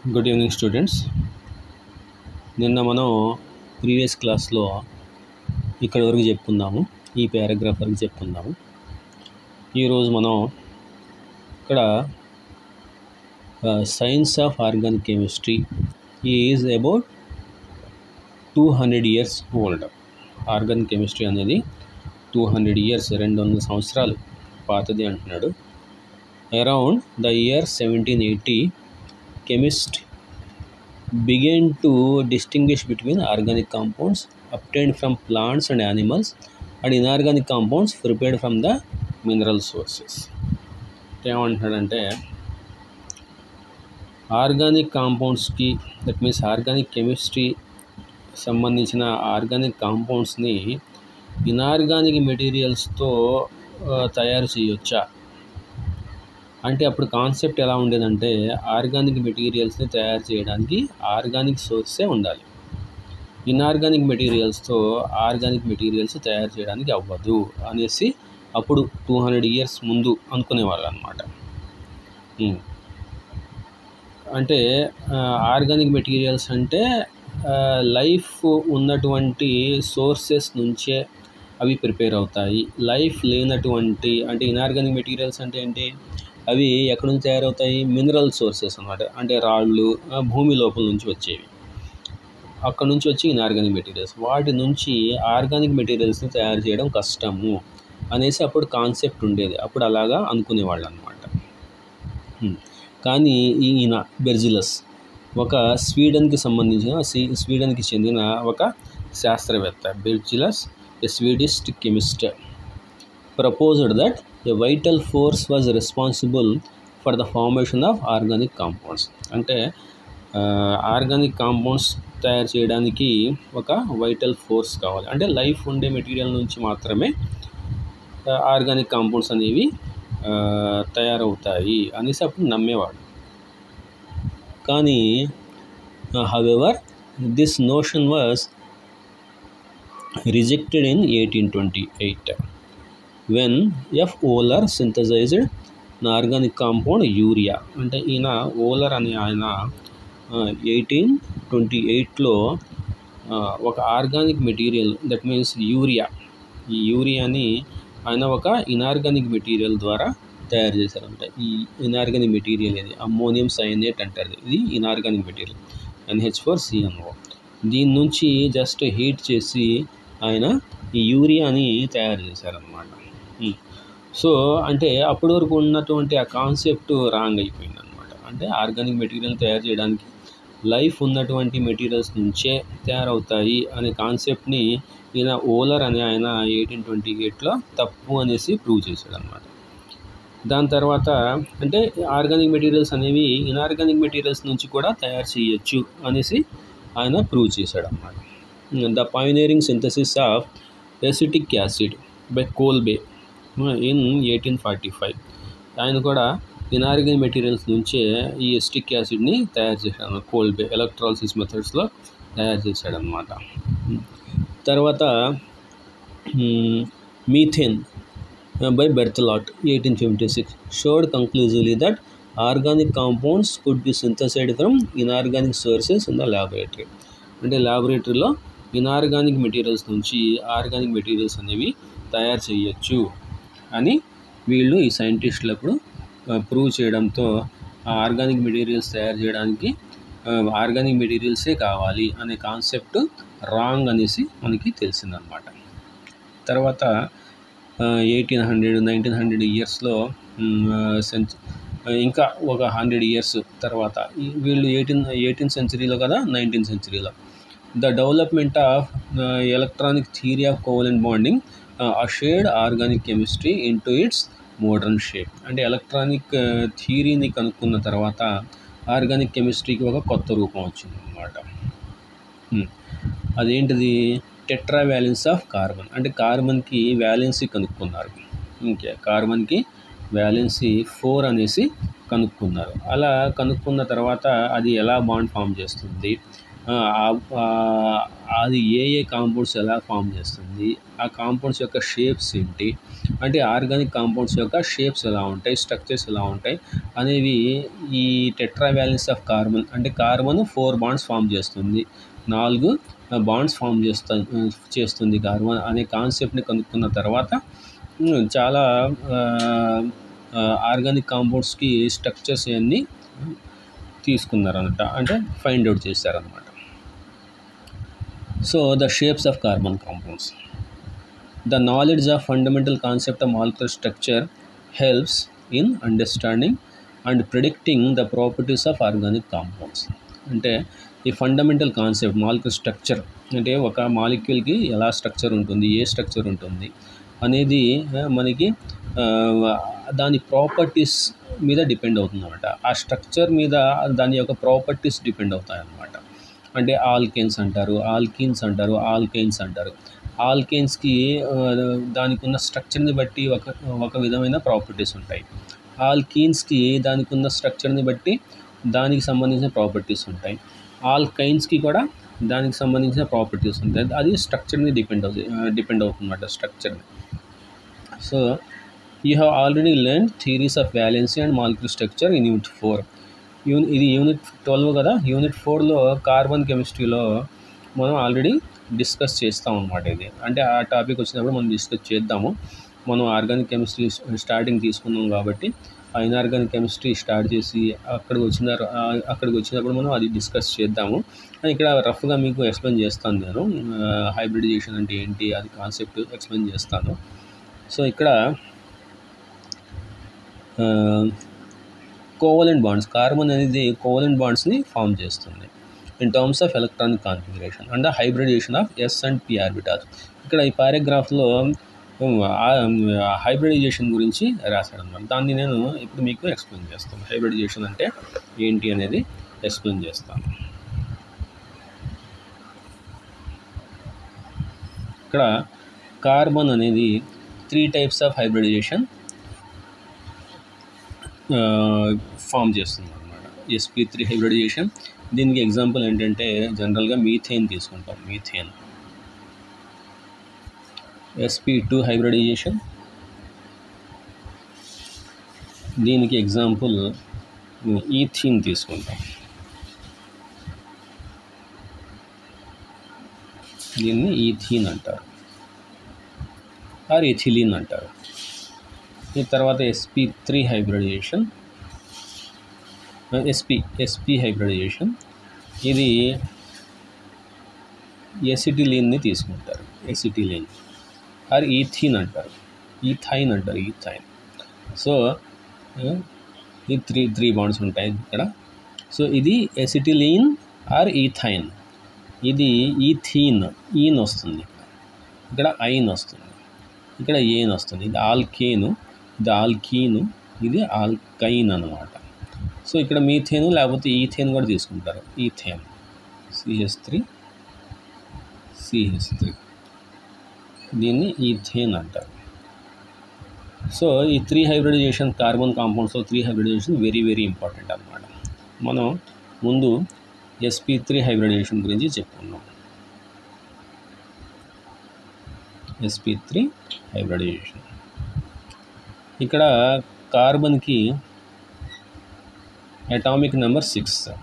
Good evening students. నిన్న మనం previous క్లాస్లో ఇక్కడ వరకు చెప్పుకుందాము, ఈ పారాగ్రాఫ్ వరకు చెప్పుకుందాము. ఈరోజు మనం ఇక్కడ science of organic chemistry is about 200 years old. Organic chemistry అనేది 200 years 200 సంవత్సరాలు పాతది అంటున్నాడు. Around the year 1780 chemists began to distinguish between organic compounds obtained from plants and animals and inorganic compounds prepared from the mineral sources. ఏమంటున్నాడంటే organic కాంపౌండ్స్కి, that means organic chemistry సంబంధించిన organic కాంపౌండ్స్ని inorganic మెటీరియల్స్తో తయారు చేయొచ్చా అంటే అప్పుడు కాన్సెప్ట్ ఎలా ఉండేదంటే ఆర్గానిక్ మెటీరియల్స్ని తయారు చేయడానికి ఆర్గానిక్ సోర్సే ఉండాలి. ఇన్ఆర్గానిక్ మెటీరియల్స్తో ఆర్గానిక్ మెటీరియల్స్ తయారు చేయడానికి అవ్వదు అనేసి అప్పుడు 200 years ముందు అనుకునేవాళ్ళు అనమాట. అంటే ఆర్గానిక్ మెటీరియల్స్ అంటే లైఫ్ ఉన్నటువంటి సోర్సెస్ నుంచే అవి ప్రిపేర్ అవుతాయి. లైఫ్ లేనటువంటి అంటే ఇన్ఆర్గానిక్ మెటీరియల్స్ అంటే ఏంటి, అవి ఎక్కడి నుంచి తయారవుతాయి, మినరల్ సోర్సెస్ అన్నమాట. అంటే రాళ్ళు, భూమి లోపల నుంచి వచ్చేవి, అక్కడ నుంచి వచ్చి ఇన్ఆర్గానిక్ మెటీరియల్స్. వాటి నుంచి ఆర్గానిక్ మెటీరియల్స్ని తయారు చేయడం కష్టము అనేసి అప్పుడు కాన్సెప్ట్ ఉండేది. అప్పుడు అలాగా అనుకునేవాళ్ళు అనమాట. కానీ ఈయన బెర్జిలస్ ఒక స్వీడన్కి చెందిన ఒక శాస్త్రవేత్త, Berzelius a Swedish chemist, proposed that a vital force was responsible for the formation of organic compounds. అంటే ఆర్గానిక్ కాంపౌండ్స్ తయారు చేయడానికి ఒక వైటల్ ఫోర్స్ కావాలి, అంటే లైఫ్ ఉండే మెటీరియల్ నుంచి మాత్రమే ఆర్గానిక్ కాంపౌండ్స్ అనేవి తయారవుతాయి అనేసి అప్పుడు నమ్మేవాడు. కానీ however this notion was rejected in 1828 when F. Oehler synthesized an organic compound urea. అంటే ఈయన ఓలర్ అనే ఆయన 1828లో ఒక organic material, that means urea, ఈ యూరియాని ఆయన ఒక ఇనార్గానిక్ మెటీరియల్ ద్వారా తయారు చేశారంట. ఈ ఇనార్గానిక్ మెటీరియల్ ఇది అమ్మోనియం సైనేట్ అంటారు. ఇది ఇనార్గానిక్ మెటీరియల్ NH4CnO. దీని నుంచి జస్ట్ హీట్ చేసి ఆయన ఈ యూరియాని తయారు చేశారన్నమాట. సో అంటే అప్పటి వరకు ఉన్నటువంటి ఆ కాన్సెప్ట్ రాంగ్ అయిపోయింది అనమాట. అంటే ఆర్గానిక్ మెటీరియల్ తయారు చేయడానికి లైఫ్ ఉన్నటువంటి మెటీరియల్స్ నుంచే తయారవుతాయి అనే కాన్సెప్ట్ని ఈయన ఓలర్ అనే ఆయన 1828లో తప్పు అనేసి ప్రూవ్ చేశాడు అనమాట. దాని తర్వాత అంటే ఆర్గానిక్ మెటీరియల్స్ అనేవి ఇన్ఆర్గానిక్ మెటీరియల్స్ నుంచి కూడా తయారు చేయొచ్చు అనేసి ఆయన ప్రూవ్ చేశాడు అనమాట. The pioneering synthesis of acetic acid by Kolbe in 1845. ఆయన కూడా ఇనార్గానిక్ మెటీరియల్స్ నుంచే ఈ ఎసిటిక్ యాసిడ్ని తయారు చేశాడు. కోల్బే ఎలక్ట్రాలిసిస్ మెథడ్స్లో తయారు చేశాడనమాట. తర్వాత methane by Berthelot 1856 showed conclusively that organic compounds could be synthesized from inorganic sources in the laboratory. అంటే ల్యాబొరేటరీలో ఇన్ఆర్గానిక్ మెటీరియల్స్ నుంచి ఆర్గానిక్ మెటీరియల్స్ అనేవి తయారు చేయొచ్చు అని వీళ్ళు ఈ సైంటిస్టులు అప్పుడు ప్రూవ్ చేయడంతో ఆర్గానిక్ మెటీరియల్స్ తయారు చేయడానికి ఆర్గానిక్ మెటీరియల్సే కావాలి అనే కాన్సెప్ట్ రాంగ్ అనేసి మనకి తెలిసిందనమాట. తర్వాత 1900 ఇయర్స్లో ఇంకా ఒక 100 years తర్వాత వీళ్ళు 18th centuryలో కదా 19th centuryలో the development of electronic theory of covalent bonding shaped organic chemistry into its modern shape. అంటే ఎలక్ట్రానిక్ థియరీని కనుక్కున్న తర్వాత ఆర్గానిక్ కెమిస్ట్రీకి ఒక కొత్త రూపం వచ్చింది అన్నమాట. అదేంటిది, టెట్రా వ్యాలెన్స్ ఆఫ్ కార్బన్. అంటే కార్బన్కి వ్యాలెన్సీ కనుక్కున్నారు. ఇంకే కార్బన్కి వ్యాలెన్సీ 4 అనేసి కనుక్కున్నారు. అలా కనుక్కున్న తర్వాత అది ఎలా బాండ్ ఫామ్ చేస్తుంది, అది ఏ కాంపౌండ్స్ ఎలా ఫామ్ చేస్తుంది, ఆ కాంపౌండ్స్ యొక్క షేప్స్ ఏంటి, అంటే ఆర్గానిక్ కాంపౌండ్స్ యొక్క షేప్స్ ఎలా ఉంటాయి, స్ట్రక్చర్స్ ఎలా ఉంటాయి అనేవి ఈ టెట్రా వ్యాలెన్స్ ఆఫ్ కార్బన్, అంటే కార్బన్ 4 బాండ్స్ ఫామ్ చేస్తుంది, 4 బాండ్స్ ఫామ్ చేస్తుంది కార్బన్ అనే కాన్సెప్ట్ని కనుక్కున్న తర్వాత చాలా ఆర్గానిక్ కాంపౌండ్స్కి స్ట్రక్చర్స్ అన్నీ తీసుకున్నారనమాట, అంటే ఫైండ్ అవుట్ చేశారనమాట. So the shapes of carbon compounds. The knowledge of fundamental concept of molecular structure helps in understanding and predicting the properties of organic compounds. అంటే ఈ ఫండమెంటల్ కాన్సెప్ట్ మాలిక్యులర్ స్ట్రక్చర్ అంటే ఒక మాలిక్యూల్కి ఎలా structure ఉంటుంది, ఏ structure ఉంటుంది అనేది మనకి దాని ప్రాపర్టీస్ మీద డిపెండ్ అవుతుంది అన్నమాట. ఆ స్ట్రక్చర్ మీద దాని యొక్క ప్రాపర్టీస్ డిపెండ్ అవుతాయి అన్నమాట. అంటే ఆల్కేన్స్ అంటారు, ఆల్కీన్స్ అంటారు, ఆల్కైన్స్ అంటారు. ఆల్కేన్స్కి దానికి ఉన్న స్ట్రక్చర్ని బట్టి ఒక విధమైన ప్రాపర్టీస్ ఉంటాయి. ఆల్కీన్స్కి దానికి ఉన్న స్ట్రక్చర్ని బట్టి దానికి సంబంధించిన ప్రాపర్టీస్ ఉంటాయి. ఆల్కైన్స్కి కూడా దానికి సంబంధించిన ప్రాపర్టీస్ ఉంటాయి. అది స్ట్రక్చర్ని డిపెండ్ అవుతుందన్నమాట, స్ట్రక్చర్ని. So you have already learn theories of valency and molecular structure in unit 4. ఇది యూనిట్ 12 కదా. యూనిట్ 4లో కార్బన్ కెమిస్ట్రీలో మనం ఆల్రెడీ డిస్కస్ చేస్తాం అన్నమాట. ఇది అంటే ఆ టాపిక్ వచ్చినప్పుడు మనం డిస్కస్ చేద్దాము. మనం ఆర్గానిక్ కెమిస్ట్రీ స్టార్టింగ్ తీసుకున్నాం కాబట్టి ఆ ఇన్ఆర్గానిక్ కెమిస్ట్రీ స్టార్ట్ చేసి అక్కడికి వచ్చినప్పుడు మనం అది డిస్కస్ చేద్దాము. ఇక్కడ రఫ్గా మీకు ఎక్స్ప్లెయిన్ చేస్తాను నేను. హైబ్రిడైజేషన్ అంటే ఏంటి, అది కాన్సెప్ట్ ఎక్స్ప్లెయిన్ చేస్తాను. సో ఇక్కడ కోవలెంట్ బాండ్స్, కార్బన్ అనేది కోవలెంట్ బాండ్స్ని ఫామ్ చేస్తుంది in terms of electronic configuration and the hybridisation of S and P orbitals. ఇక్కడ ఈ పారాగ్రాఫ్లో హైబ్రిడైజేషన్ గురించి రాశాడన్నమాట. దాన్ని నేను ఇప్పుడు మీకు ఎక్స్ప్లెయిన్ చేస్తాను. హైబ్రిడైజేషన్ అంటే ఏంటి అనేది ఎక్స్ప్లెయిన్ చేస్తాను. ఇక్కడ కార్బన్ అనేది 3 types ఆఫ్ హైబ్రిడైజేషన్ ఫామ్ చేస్తుంది అన్నమాట. sp3 hybridisation. దీనికి ఎగ్జాంపుల్ ఏంటంటే జనరల్గా మీథేన్ తీసుకుంటాం. మీథేన్. sp2 hybridisation. దీనికి ఎగ్జాంపుల్ ఈథీన్ తీసుకుంటాం. దీన్ని ఈథీన్ అంటారు ఆర్ ఎథిలీన్ అంటారు. ఈ తర్వాత sp3 హైబ్రిడైజేషన్, sp హైబ్రిడైజేషన్. ఇది ఎసిటిలీన్ని తీసుకుంటారు, ఎసిటిలీన్ ఆర్ ఈథీన్ అంటారు, ఈథైన్ అంటారు, ఈథైన్. సో ఈ త్రీ బాండ్స్ ఉంటాయి ఇక్కడ. సో ఇది ఎసిటిలీన్ ఆర్ ఈథైన్. ఇది ఈథీన్, ఈన్ వస్తుంది ఇక్కడ, ఐన్ వస్తుంది ఇక్కడ, ఏన్ వస్తుంది. ఇది ఆల్కేను, ఇది ఆల్కీను, ఇది ఆల్కైన్ అన్నమాట. సో ఇక్కడ మీథేను లేకపోతే ఈథేన్ కూడా తీసుకుంటారు. ఈథేన్ CH3, దీన్ని ఈథేన్ అంటారు. సో ఈ 3 హైబ్రిడైజేషన్ కార్బన్ కాంపౌండ్స్లో 3 హైబ్రిడైజేషన్ వెరీ వెరీ ఇంపార్టెంట్ అన్నమాట. మనం ముందు sp3 హైబ్రిడైజేషన్ గురించి చెప్పుకున్నాం. sp3 hybridisation. ఇక్కడ కార్బన్కి అటామిక్ నెంబర్ 6.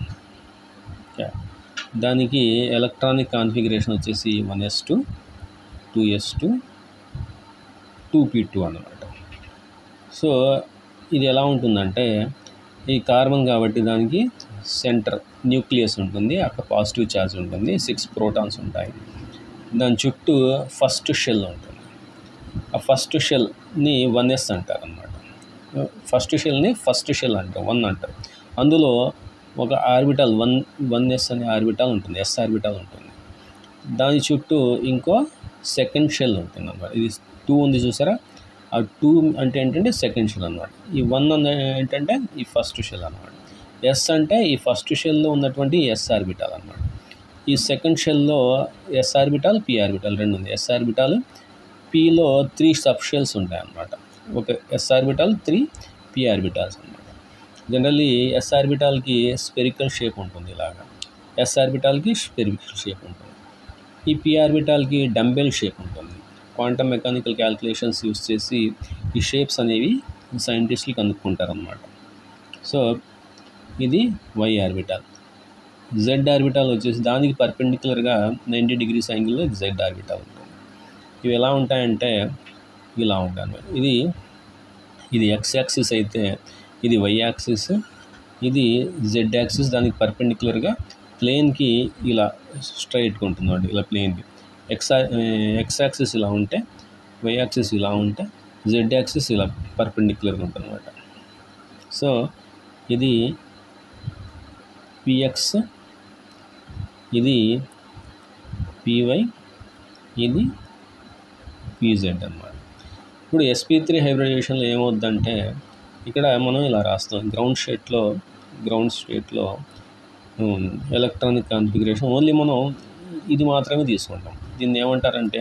దానికి ఎలక్ట్రానిక్ కాన్ఫిగరేషన్ వచ్చేసి 1s2, 2s2, 2p2 అన్నమాట. సో ఇది ఎలా ఉంటుందంటే ఈ కార్బన్ కాబట్టి దానికి సెంటర్ న్యూక్లియస్ ఉంటుంది, అక్కడ పాజిటివ్ ఛార్జ్ ఉంటుంది, 6 ప్రోటాన్స్ ఉంటాయి. దాని చుట్టూ ఫస్ట్ షెల్ ఉంటుంది. ఆ ఫస్ట్ షెల్ని 1s అంటారు అన్నమాట. ఫస్ట్ షెల్ని ఫస్ట్ షెల్ అంటారు, 1 అంటారు. అందులో ఒక ఆర్బిటాల్ 1s అనే ఆర్బిటాల్ ఉంటుంది, s ఆర్బిటాల్ ఉంటుంది. దాని చుట్టూ ఇంకో సెకండ్ షెల్ ఉంటుంది అన్నమాట. ఇది 2 ఉంది చూసారా, ఆ 2 అంటే ఏంటంటే సెకండ్ షెల్ అన్నమాట. ఈ 1 ఏంటంటే ఈ ఫస్ట్ షెల్ అన్నమాట. s అంటే ఈ ఫస్ట్ షెల్లో ఉన్నటువంటి s ఆర్బిటాల్ అన్నమాట. ఈ సెకండ్ షెల్లో s ఆర్బిటాల్, p ఆర్బిటాల్ 2 ఉంది. s ఆర్బిటాల్, pలో 3 సబ్ షెల్స్ ఉంటాయి అన్నమాట. ఒక s ఆర్బిటాల్, 3 p ఆర్బిటాల్స్ అన్నమాట. జనరల్లీ s ఆర్బిటాల్కి స్పెరికల్ షేప్ ఉంటుంది ఇలాగా. ఎస్ ఆర్బిటాల్కి స్పెరికల్ షేప్ ఉంటుంది. ఈ పి ఆర్బిటాల్కి డంబెల్ షేప్ ఉంటుంది. క్వాంటమ్ మెకానికల్ క్యాలిక్యులేషన్స్ యూస్ చేసి ఈ షేప్స్ అనేవి సైంటిస్టులు కనుక్కుంటారన్నమాట. సో ఇది వై ఆర్బిటాల్. జెడ్ ఆర్బిటాల్ వచ్చేసి దానికి పర్పెండిక్యులర్గా 90 degrees యాంగిల్లో జెడ్ ఆర్బిటాల్ ఉంటుంది. ఇవి ఎలా ఉంటాయంటే ఇలా ఉంటాయి. ఇది ఎక్స్ యాక్సిస్ అయితే ఇది వై యాక్సిస్, ఇది జెడ్ యాక్సిస్. దానికి పర్పెండిక్యులర్గా ప్లేన్కి ఇలా స్ట్రైట్గా ఉంటుంది, ఇలా ప్లేన్కి. ఎక్స్ యాక్సిస్ ఇలా ఉంటే, వై యాక్సిస్ ఇలా ఉంటే, జెడ్ యాక్సిస్ ఇలా పర్పెండిక్యులర్గా ఉంటుంది అన్నమాట. సో ఇది పిఎక్స్, ఇది పివై, ఇది పిజెడ్ అన్నమాట. ఇప్పుడు sp3 హైబ్రిడైజేషన్లో ఏమవుద్దంటే ఇక్కడ మనం ఇలా రాస్తాం. గ్రౌండ్ స్టేట్లో ఎలక్ట్రానిక్ కాన్ఫిగరేషన్ ఓన్లీ మనం ఇది మాత్రమే తీసుకుంటాం. దీన్ని ఏమంటారంటే,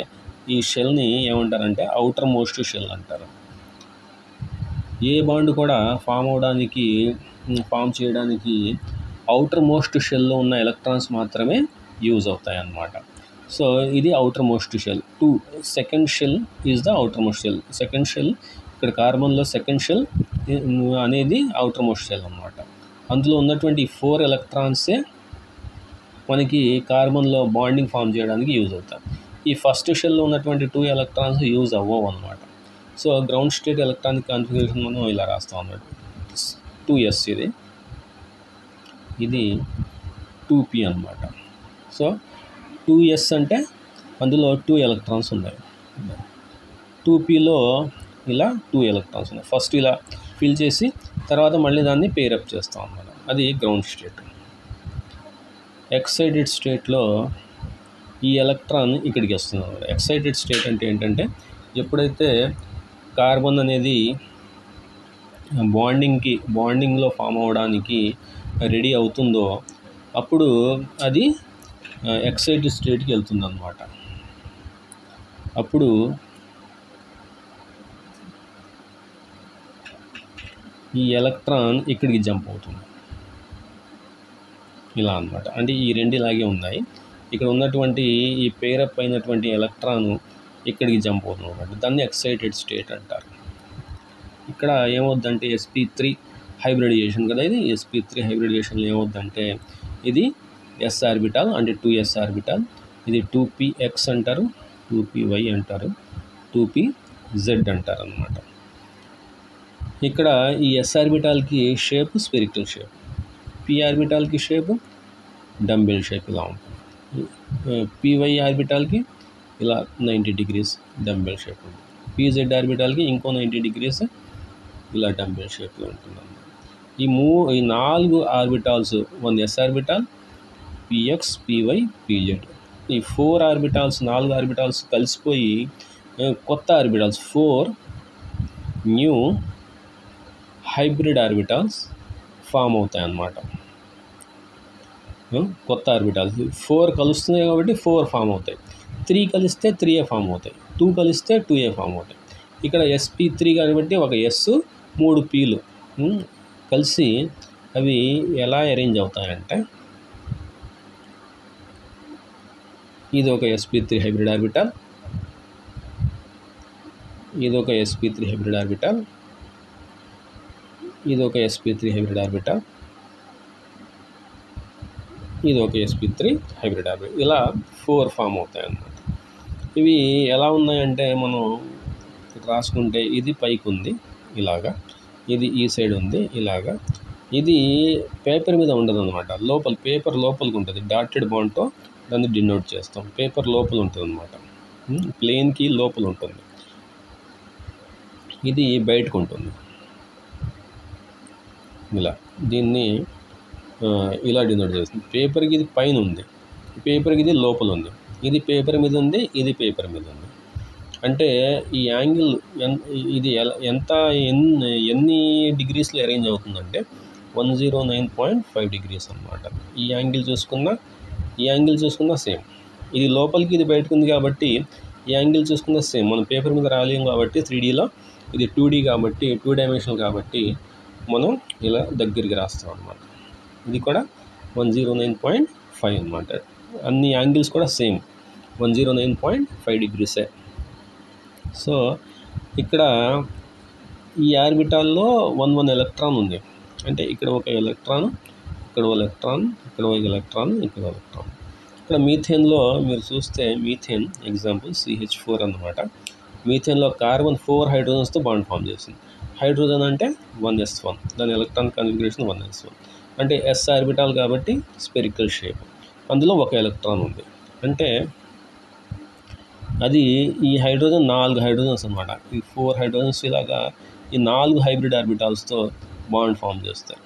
ఈ షెల్ని ఏమంటారంటే అవుటర్ మోస్ట్ షెల్ అంటారు. ఏ బాండ్ కూడా ఫామ్ చేయడానికి అవుటర్ మోస్ట్ షెల్లో ఉన్న ఎలక్ట్రాన్స్ మాత్రమే యూజ్ అవుతాయి అన్నమాట. సో ఇది outermost shell. Second shell is the outermost shell. Second shell ఇక్కడ కార్బన్లో సెకండ్ షెల్ అనేది అవుటర్ మోస్ట్ షెల్ అన్నమాట. అందులో ఉన్నటువంటి 4 ఎలక్ట్రాన్సే మనకి కార్బన్లో బాండింగ్ ఫామ్ చేయడానికి యూజ్ అవుతాయి. ఈ ఫస్ట్ షెల్లో ఉన్నటువంటి 2 ఎలక్ట్రాన్స్ యూజ్ అవ్వవు అన్నమాట. So ground state electronic configuration మనం ఇలా రాస్తాం అన్నమాట. 2s ఇది 2p అన్నమాట. సో 2s అంటే అందులో 2 ఎలక్ట్రాన్స్ ఉన్నాయి. 2pలో ఇలా 2 ఎలక్ట్రాన్స్ ఉన్నాయి. ఫస్ట్ ఇలా ఫిల్ చేసి తర్వాత మళ్ళీ దాన్ని పేరప్ చేస్తాం అన్నమాట. అది గ్రౌండ్ స్టేట్. ఎక్సైటెడ్ స్టేట్లో ఈ ఎలక్ట్రాన్ ఇక్కడికి వస్తుంది అన్నమాట. ఎక్సైటెడ్ స్టేట్ అంటే ఏంటంటే, ఎప్పుడైతే కార్బన్ అనేది బాండింగ్లో ఫామ్ అవ్వడానికి రెడీ అవుతుందో అప్పుడు అది ఎక్సైటెడ్ స్టేట్కి వెళ్తుంది అన్నమాట. అప్పుడు ఈ ఎలక్ట్రాన్ ఇక్కడికి జంప్ అవుతుంది ఇలా అన్నమాట. అంటే ఈ రెండు ఇలాగే ఉన్నాయి. ఇక్కడ ఉన్నటువంటి ఈ పేరప్ అయినటువంటి ఎలక్ట్రాన్ ఇక్కడికి జంప్ అవుతుంది అన్నమాట. దాన్ని ఎక్సైటెడ్ స్టేట్ అంటారు. ఇక్కడ ఏమవుద్దంటే sp3 హైబ్రిడైజేషన్ కదా, ఇది sp3 హైబ్రిడైజేషన్లో ఏమవుద్దంటే ఇది s ఆర్బిటాల్ అంటే 2s ఆర్బిటాల్, ఇది 2px అంటారు, 2py అంటారు, 2pz అంటారు అన్నమాట. ఇక్కడ ఈ s ఆర్బిటాల్కి షేప్ స్పెరికల్ షేప్, p ఆర్బిటాల్కి షేప్ డంబెల్ షేప్ ఇలా ఉంటుంది, py ఆర్బిటాల్కి ఇలా 90 degrees డంబెల్ షేప్ ఉంటుంది, pz ఆర్బిటాల్కి ఇంకో 90 degrees ఇలా డంబెల్ షేప్లో ఉంటుంది అన్నమాట. ఈ 4 orbitals, 1 s orbital, px, py, pz, ఈ 4 ఆర్బిటాల్స్ 4 ఆర్బిటాల్స్ కలిసిపోయి కొత్త orbitals 4 new hybrid orbitals form అవుతాయి అన్నమాట. కొత్త ఆర్బిటాల్స్ 4 కలుస్తున్నాయి కాబట్టి 4 ఫామ్ అవుతాయి, 3 కలిస్తే 3a ఫామ్ అవుతాయి, 2 కలిస్తే 2a ఫామ్ అవుతాయి. ఇక్కడ sp3 కాబట్టి ఒక s 3 pలు కలిసి అవి ఎలా అరేంజ్ అవుతాయంటే, ఇది ఒక sp3 హైబ్రిడ్ ఆర్బిటాల్, ఇది ఒక sp3 హైబ్రిడ్ ఆర్బిటాల్, ఇది ఒక sp3 హైబ్రిడ్ ఆర్బిటాల్, ఇది ఒక sp3 హైబ్రిడ్ ఆర్బిటాల్. ఇలా 4 ఫామ్ అవుతాయి అన్నమాట. ఇవి ఎలా ఉన్నాయంటే మనం రాసుకుంటే ఇది పైకి ఉంది ఇలాగా, ఇది ఈ సైడ్ ఉంది ఇలాగా, ఇది పేపర్ మీద ఉండదు అనమాట, పేపర్ లోపలికి ఉంటుంది, డాటెడ్ బాండ్తో దాన్ని డినోట్ చేస్తాం. పేపర్ లోపల ఉంటుంది అనమాట, ప్లేన్కి లోపల ఉంటుంది, ఇది బయటకు ఉంటుంది ఇలా. దీన్ని ఇలా డినోట్ చేస్తుంది. పేపర్కి ఇది పైన ఉంది, పేపర్కి ఇది లోపల ఉంది, ఇది పేపర్ మీద ఉంది, ఇది పేపర్ మీద ఉంది. అంటే ఈ యాంగిల్ ఇది ఎన్ని డిగ్రీస్లో అరేంజ్ అవుతుందంటే 109.5 degrees అన్నమాట. ఈ యాంగిల్ చూసుకున్నా సేమ్, ఇది లోపలికి ఇది బయటకు ఉంది కాబట్టి ఈ యాంగిల్ చూసుకున్నా సేమ్. మనం పేపర్ మీద రాలేము కాబట్టి 3Dలో, ఇది 2D కాబట్టి 2 డైమెన్షనల్ కాబట్టి మనం ఇలా దగ్గరికి రాస్తాం అన్నమాట. ఇది కూడా 109.5 5 అనమాట. అన్ని యాంగిల్స్ కూడా సేమ్ 109.5 డిగ్రీసే. సో ఇక్కడ ఈ ఆర్బిటాల్లో 1 ఎలక్ట్రాన్ ఉంది. అంటే ఇక్కడ ఒక ఎలక్ట్రాన్, ఇక్కడ ఒక ఎలక్ట్రాన్, ఇక్కడ ఒక ఎలక్ట్రాన్, ఇక్కడ ఒక ఎలక్ట్రాన్. ఇక్కడ మీథేన్లో మీరు చూస్తే మీథేన్ ఎగ్జాంపుల్ CH4 అన్నమాట. మీథేన్లో కార్బన్ 4 హైడ్రోజన్స్తో బాండ్ ఫామ్ చేస్తుంది. హైడ్రోజన్ అంటే 1s1, దాని ఎలక్ట్రాన్ కాన్ఫిగరేషన్ 1s1. అంటే S ఆర్బిటాల్ కాబట్టి స్పెరికల్ షేప్, అందులో ఒక ఎలక్ట్రాన్ ఉంది. అంటే అది ఈ హైడ్రోజన్ 4 హైడ్రోజన్స్ అనమాట. ఈ 4 హైడ్రోజన్స్ ఇలాగా ఈ 4 హైబ్రిడ్ ఆర్బిటాల్స్తో బాండ్ ఫామ్ చేస్తారు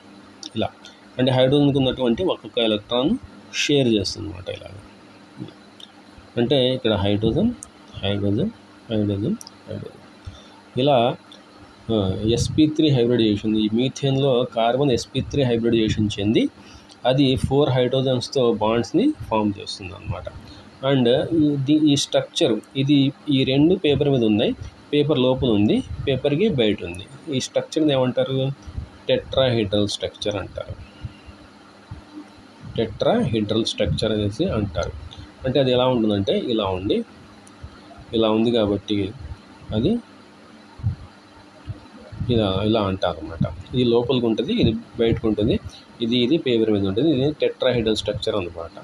ఇలా. అంటే హైడ్రోజన్కి ఉన్నటువంటి ఒక్కొక్క ఎలక్ట్రాన్ షేర్ చేస్తుంది అనమాట ఇలాగ. అంటే ఇక్కడ హైడ్రోజన్ హైడ్రోజన్ హైడ్రోజన్ హైడ్రోజన్ ఇలా sp3 హైబ్రిడైజేషన్. ఈ మీథేన్లో కార్బన్ sp3 హైబ్రిడైజేషన్ చెంది అది 4 హైడ్రోజన్స్తో బాండ్స్ని ఫామ్ చేస్తుంది అనమాట. అండ్ ఈ స్ట్రక్చర్ ఇది ఈ 2 పేపర్ మీద ఉన్నాయి, పేపర్ లోపల ఉంది, పేపర్కి బయట ఉంది. ఈ స్ట్రక్చర్ని ఏమంటారు? టెట్రాహెడ్రల్ స్ట్రక్చర్ అంటారు. టెట్రాహెడ్రల్ స్ట్రక్చర్ అనేసి అంటారు. అంటే అది ఎలా ఉంటుందంటే ఇలా ఉంది కాబట్టి అది ఇలా అంటారు అన్నమాట. ఇది లోపలికి ఉంటుంది, ఇది బయటకు ఉంటుంది, ఇది పేపర్ మీద ఉంటుంది. ఇది టెట్రాహెడ్రల్ స్ట్రక్చర్ అన్నమాట.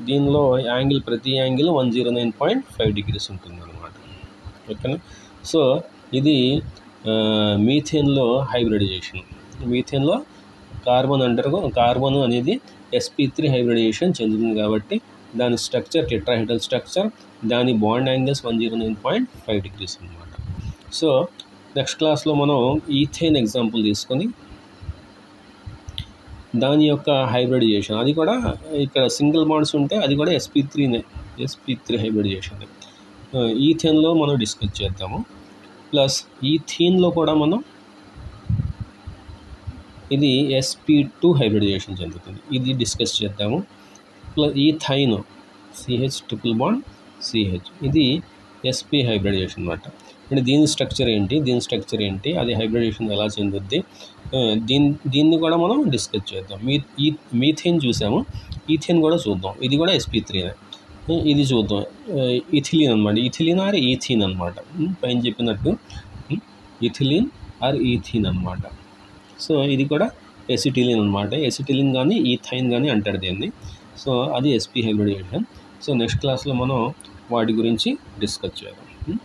దీనిలో యాంగిల్ ప్రతి యాంగిల్ 109.5 డిగ్రీస్ ఉంటుంది అన్నమాట. ఓకేనా? సో ఇది మీథేన్లో హైబ్రిడైజేషన్. మీథేన్లో కార్బన్ అనేది sp3 హైబ్రిడైజేషన్ చెందుతుంది కాబట్టి దాని స్ట్రక్చర్ టెట్రాహెడ్రల్ స్ట్రక్చర్, దాని బాండ్ యాంగిల్స్ 109.5 డిగ్రీస్ అన్నమాట. సో నెక్స్ట్ క్లాస్లో మనం ఈథేన్ ఎగ్జాంపుల్ తీసుకొని దాని యొక్క హైబ్రిడైజేషన్, అది కూడా ఇక్కడ సింగిల్ బాండ్స్ ఉంటే అది కూడా sp3 హైబ్రిడైజేషన్ ఈథేన్లో మనం డిస్కస్ చేద్దాము. ప్లస్ ఈథీన్లో కూడా మనం ఇది sp2 హైబ్రిడైజేషన్ చెందుతుంది, ఇది డిస్కస్ చేద్దాము. Plus ethyne CH triple bond CH, ఇది sp హైబ్రిడైజేషన్ అన్నమాట. అంటే దీని స్ట్రక్చర్ ఏంటి, అది హైబ్రిడైజేషన్ ఎలా చెందుద్ది, దీన్ని కూడా మనం డిస్కస్ చేద్దాం. మీథేన్ చూసాము, ఈథేన్ కూడా చూద్దాం. ఇది కూడా sp3, ఇది చూద్దాం. ఇథిలిన్ అనమాట, ఇథిలిన్ ఆర్ ఈథీన్ అనమాట. పైన చెప్పినట్టు ఇథిలిన్ ఆర్ ఈథీన్ అనమాట. సో ఇది కూడా ఎసిటిలిన్ అనమాట. ఎసిటిలిన్ కానీ ఈథైన్ కానీ అంటారు దీన్ని. సో అది sp హైబ్రిడైజేషన్. సో నెక్స్ట్ క్లాస్లో మనం వాటి గురించి డిస్కస్ చేద్దాం.